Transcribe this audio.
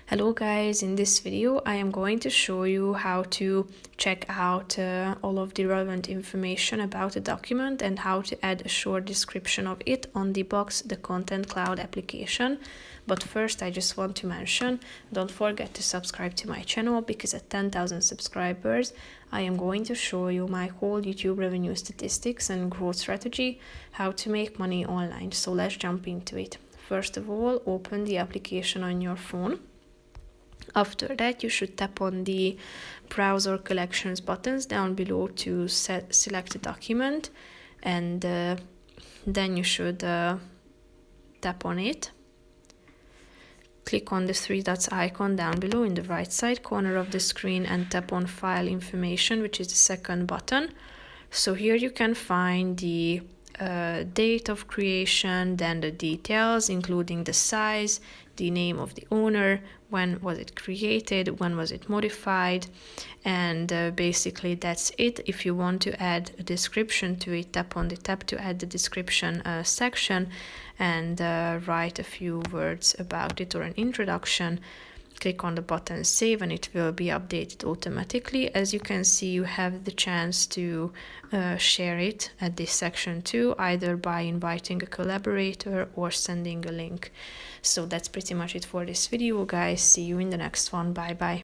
Hello guys, in this video I am going to show you how to check out all of the relevant information about a document and how to add a short description of it on the Box the Content Cloud application. But first I just want to mention, don't forget to subscribe to my channel because at 10,000 subscribers I am going to show you my whole YouTube revenue statistics and growth strategy, how to make money online. So let's jump into it. First of all, open the application on your phone. After that, you should tap on the browser collections buttons down below to select a document, and then you should tap on it. Click on the three dots icon down below in the right side corner of the screen and tap on File Information, which is the second button. So here you can find the date of creation, then the details including the size, the name of the owner, when was it created, when was it modified, and basically that's it. If you want to add a description to it, tap on the tab to add the description section and write a few words about it or an introduction. Click on the button Save and it will be updated automatically. As you can see, you have the chance to share it at this section too, either by inviting a collaborator or sending a link. So that's pretty much it for this video, guys. See you in the next one. Bye bye.